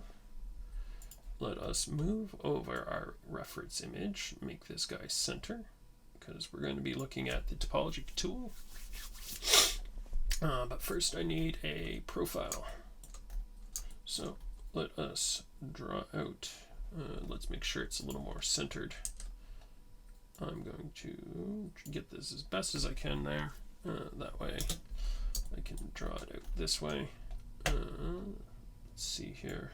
let us move over our reference image, make this guy center, because we're going to be looking at the topology tool. But first I need a profile. So let us draw out, let's make sure it's a little more centered. I'm going to get this as best as I can there. That way I can draw it out this way. Let's see here.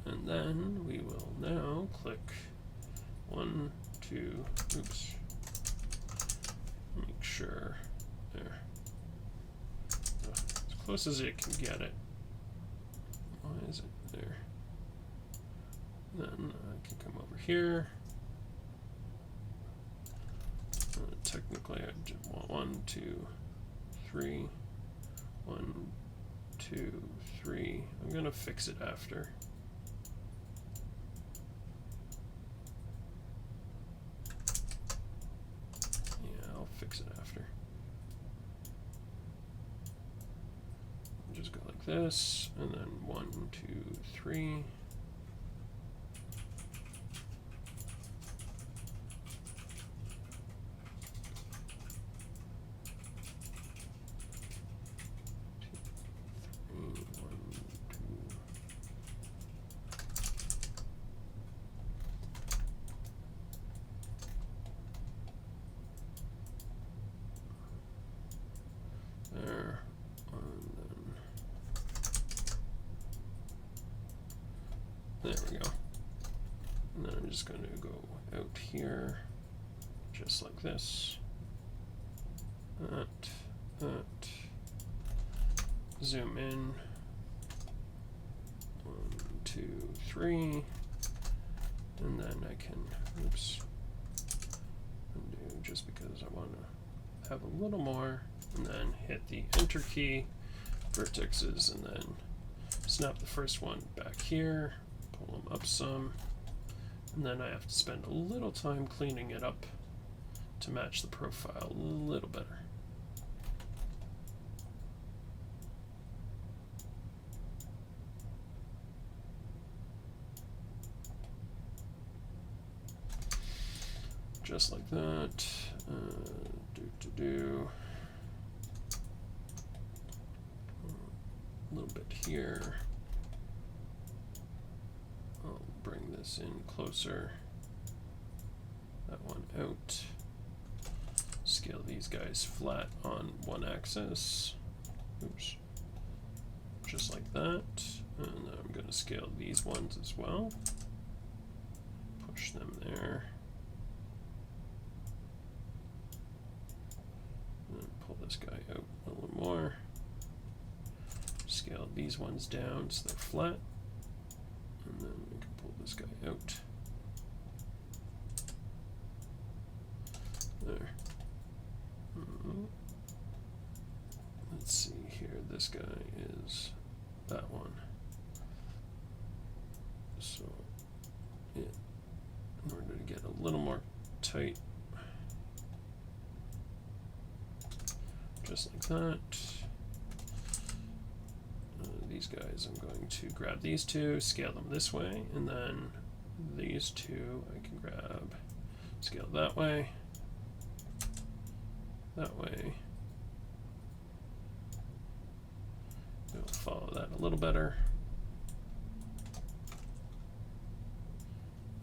And then we will now click 1, 2, oops, make sure there, as close as it can get it. Why is it there? Then I can come over here. Technically I want 1, 2, 3, 1, 2, 3. I'm gonna fix it after. Fix it after. Just go like this, and then 1, 2, 3. out here, just like this. That. Zoom in. 1, 2, 3. And then I can, oops, undo just because I want to have a little more. And then hit the Enter key, vertexes, and then snap the first one back here, pull them up some. And then I have to spend a little time cleaning it up to match the profile a little better. Just like that. A little bit here. I'll bring this in closer. That one out. Scale these guys flat on one axis. Oops. Just like that. And then I'm going to scale these ones as well. Push them there. And pull this guy out a little more. Scale these ones down so they're flat. And then we can pull this guy out. There. Let's see here. This guy is that one. So, yeah, in order to get a little more tight, just like that. These guys, I'm going to grab these two, scale them this way, and then these two I can grab, scale that way, that way. We'll follow that a little better.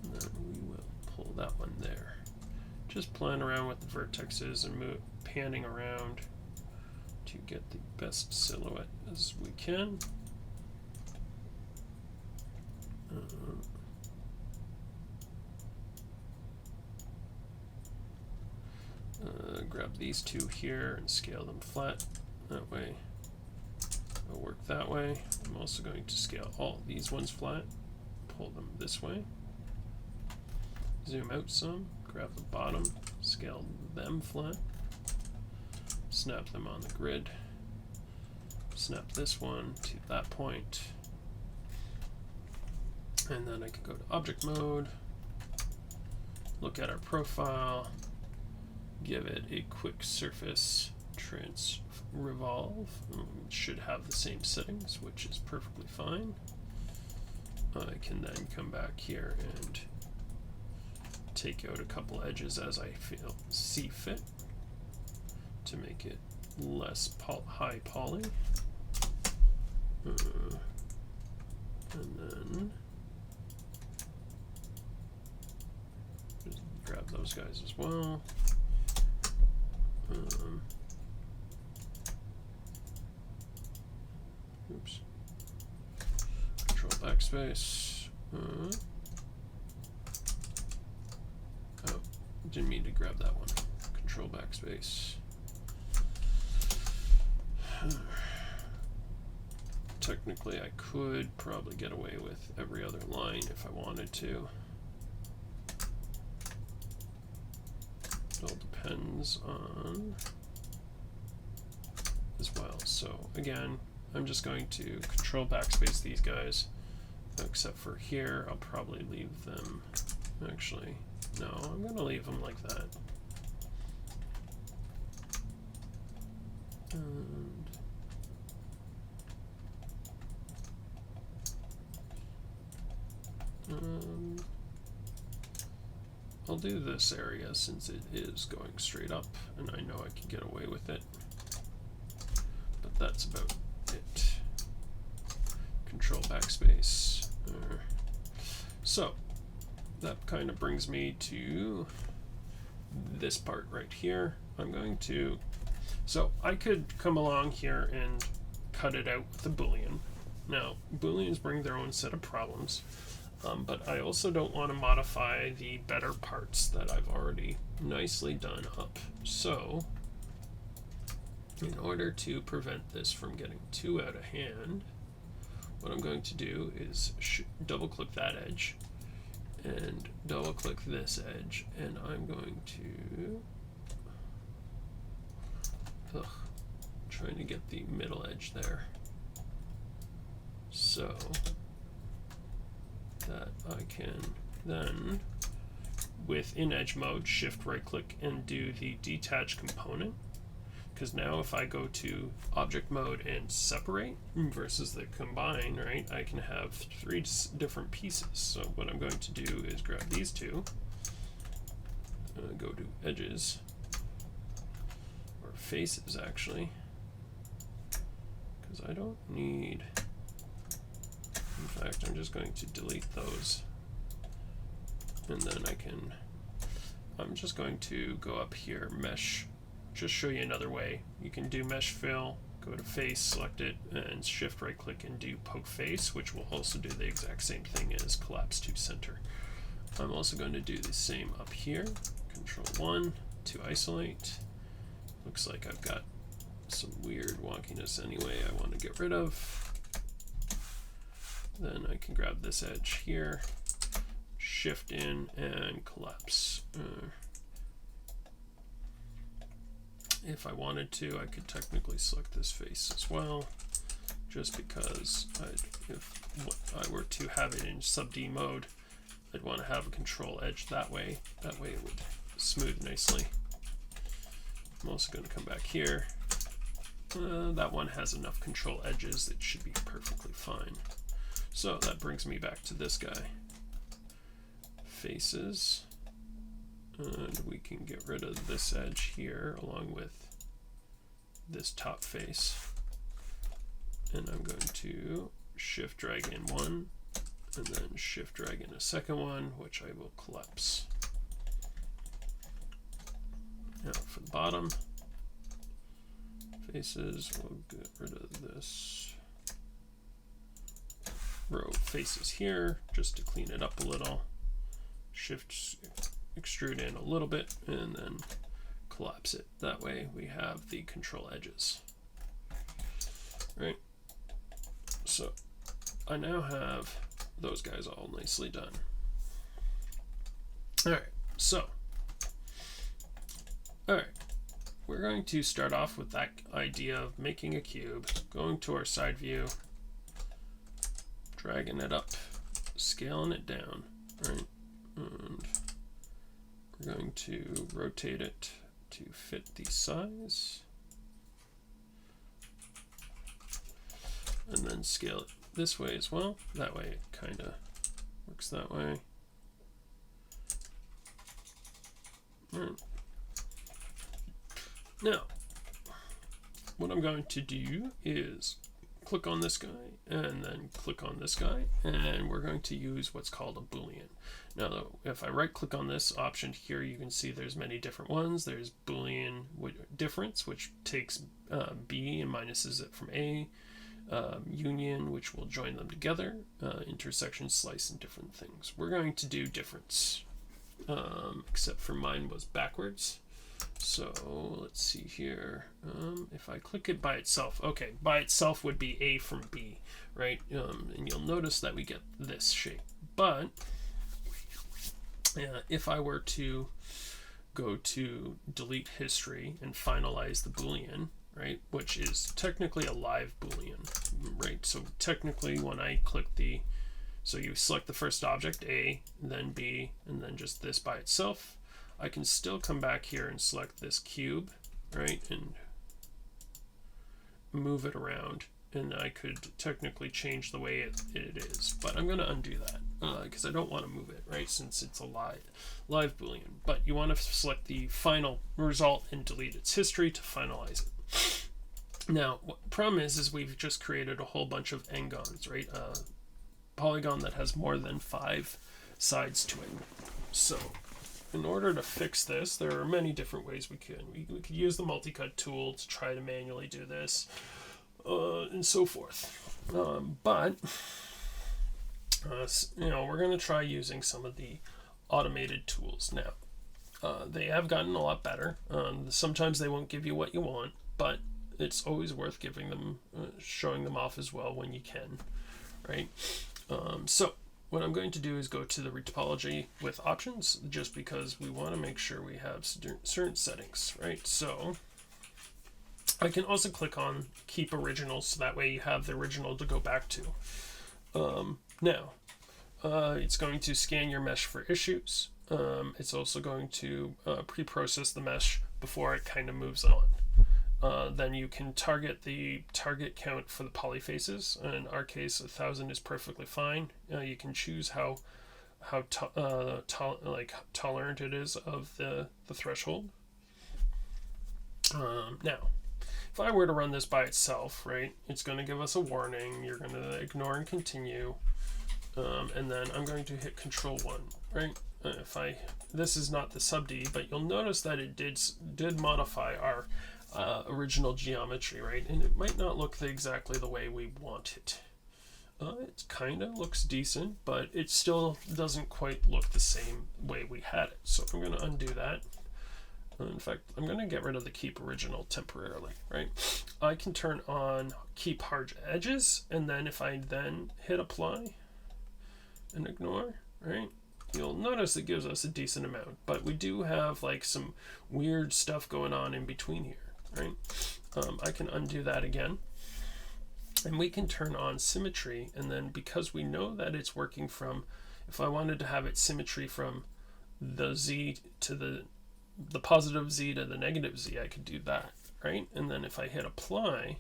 And then we will pull that one there. Just playing around with the vertexes and panning around to get the best silhouette as we can. Grab these two here and scale them flat. That way it'll work that way. I'm also going to scale all these ones flat, pull them this way. Zoom out some, grab the bottom, scale them flat, snap them on the grid, snap this one to that point, and then I can go to object mode, look at our profile, give it a quick surface revolve. Should have the same settings, which is perfectly fine. I can then come back here and take out a couple edges as I see fit to make it less high poly. And then just grab those guys as well. Oops. Control backspace. Oh, didn't mean to grab that one. Control backspace. Technically, I could probably get away with every other line if I wanted to. It all depends on as well. So again, I'm just going to control backspace these guys, except for here, I'll probably leave them, actually, no, I'm going to leave them like that. And I'll do this area since it is going straight up and I know I can get away with it. But that's about it. Control backspace. So that kind of brings me to this part right here. I'm going to, so I could come along here and cut it out with a Boolean. Now, Booleans bring their own set of problems. But I also don't want to modify the better parts that I've already nicely done up. So in order to prevent this from getting too out of hand, what I'm going to do is double click that edge and double click this edge, and I'm going to trying to get the middle edge there so that I can then, with in edge mode, shift right click and do the detach component, because now if I go to object mode and separate versus the combine, right, I can have 3 different pieces. So what I'm going to do is grab these two, go to edges, or faces actually, because I don't need, in fact I'm just going to delete those, and then I'm just going to go up here, mesh, just show you another way. You can do mesh fill, go to face, select it, and shift right click and do poke face, which will also do the exact same thing as collapse to center. I'm also going to do the same up here, Control 1 to isolate. Looks like I've got some weird wonkiness anyway I want to get rid of. Then I can grab this edge here, shift in and collapse. If I wanted to, I could technically select this face as well, just because if I were to have it in sub D mode, I'd want to have a control edge that way. That way it would smooth nicely. I'm also going to come back here. That one has enough control edges, it should be perfectly fine. So that brings me back to this guy. Faces. And we can get rid of this edge here along with this top face. And I'm going to shift drag in one and then shift drag in a second one, which I will collapse. Now for the bottom faces, we'll get rid of this row faces here just to clean it up a little. Shift extrude in a little bit and then collapse it. That way we have the control edges. Right? So I now have those guys all nicely done. Alright, we're going to start off with that idea of making a cube, going to our side view, dragging it up, scaling it down, right? And we're going to rotate it to fit the size, and then scale it this way as well. That way it kind of works that way. All right. Now, what I'm going to do is click on this guy and then click on this guy, and we're going to use what's called a Boolean. Now, if I right click on this option here, you can see there's many different ones. There's Boolean difference, which takes B and minuses it from A, union, which will join them together, intersection, slice, and different things. We're going to do difference, except for mine was backwards. So let's see here. If I click it by itself, okay, by itself would be A from B, right? And you'll notice that we get this shape. But if I were to go to delete history and finalize the Boolean, right, which is technically a live Boolean, right? So technically when I click so you select the first object, A, then B, and then just this by itself, I can still come back here and select this cube, right, and move it around, and I could technically change the way it is, but I'm going to undo that because I don't want to move it, right, since it's a live Boolean. But you want to select the final result and delete its history to finalize it. Now, what the problem is we've just created a whole bunch of n-gons, right, polygon that has more than 5 sides to it. So in order to fix this, there are many different ways we could. We could use the multi-cut tool to try to manually do this, and so forth. But we're going to try using some of the automated tools now. They have gotten a lot better. Sometimes they won't give you what you want, but it's always worth giving them, showing them off as well when you can, right? So what I'm going to do is go to the topology with options, just because we want to make sure we have certain settings, right? So I can also click on keep original, so that way you have the original to go back to. Now, it's going to scan your mesh for issues. It's also going to pre-process the mesh before it kind of moves on. Then you can target the target count for the polyfaces. In our case, 1,000 is perfectly fine. You can choose how tolerant it is of the threshold. Now, if I were to run this by itself, right, it's going to give us a warning. You're going to ignore and continue. And then I'm going to hit Control 1, right? This is not the sub D, but you'll notice that it did modify our original geometry, right? And it might not look exactly the way we want it. It kind of looks decent, but it still doesn't quite look the same way we had it. So I'm going to undo that. In fact, I'm going to get rid of the keep original temporarily, right? I can turn on keep hard edges, and then if I then hit apply and ignore, right, you'll notice it gives us a decent amount, but we do have like some weird stuff going on in between here, right? I can undo that again, and we can turn on symmetry, and then because we know that it's working from, if I wanted to have it symmetry from the Z to the positive Z to the negative Z, I could do that, right? And then if I hit apply,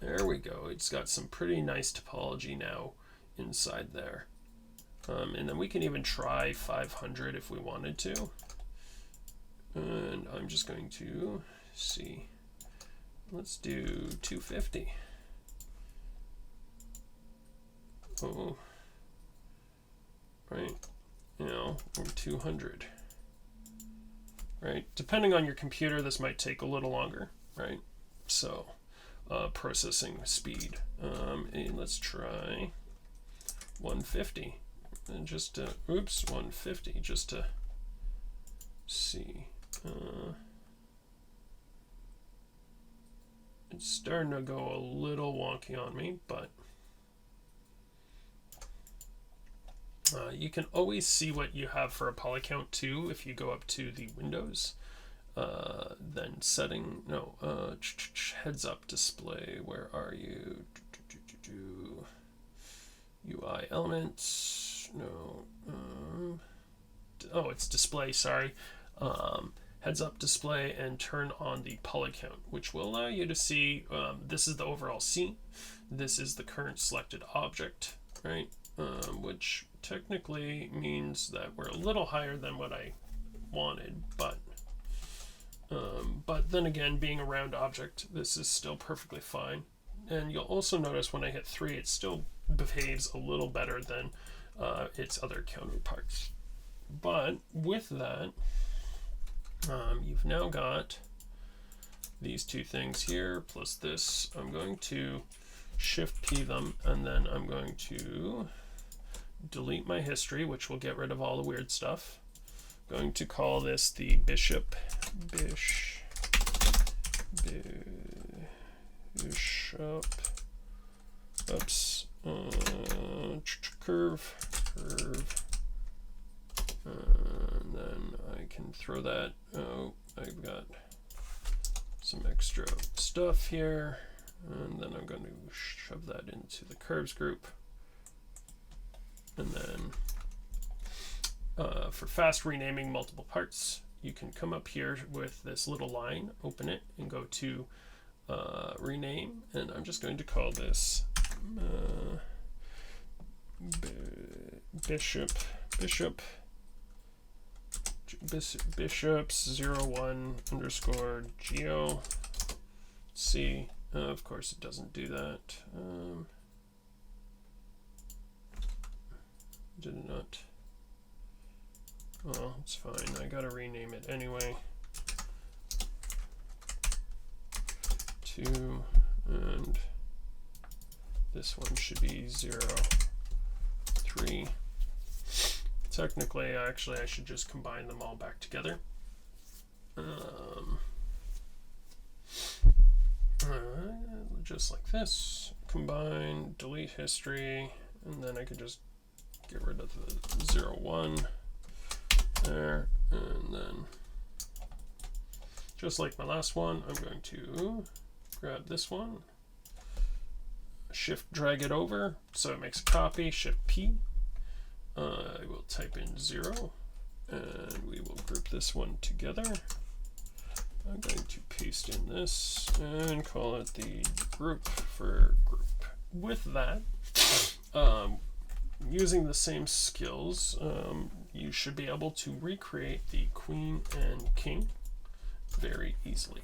there we go. It's got some pretty nice topology now inside there. And then we can even try 500 if we wanted to. And I'm just going to see. Let's do 250. Oh, right. Or 200. Right, depending on your computer, this might take a little longer, right? So, processing speed. And let's try 150, and just to, 150, just to see. It's starting to go a little wonky on me, but you can always see what you have for a poly count too if you go up to the Windows, then setting, heads up display. Where are you? UI elements. No. It's display. Sorry. Heads up display, and turn on the poly count, which will allow you to see. This is the overall scene. This is the current selected object, right? Which technically means that we're a little higher than what I wanted, but then again, being a round object, this is still perfectly fine. And you'll also notice when I hit 3, it still behaves a little better than its other counterparts. But with that, you've now got these two things here plus this. I'm going to Shift P them, and then I'm going to delete my history, which will get rid of all the weird stuff. Going to call this the bishop curve, and then I can throw that. I've got some extra stuff here, and then I'm going to shove that into the curves group. And then for fast renaming multiple parts, you can come up here with this little line, open it, and go to rename. And I'm just going to call this bishops 01 underscore geo. See, of course it doesn't do that. Did it not? Well, it's fine. I gotta rename it anyway. 2 and this one should be 0, 3. Technically, actually, I should just combine them all back together. Just like this. Combine, delete history, and then I can just get rid of the 0, 1 there, and then just like my last one, I'm going to grab this one, shift drag it over so it makes a copy, shift P. I will type in 0, and we will group this one together. I'm going to paste in this and call it the group for group. With that, using the same skills, you should be able to recreate the queen and king very easily.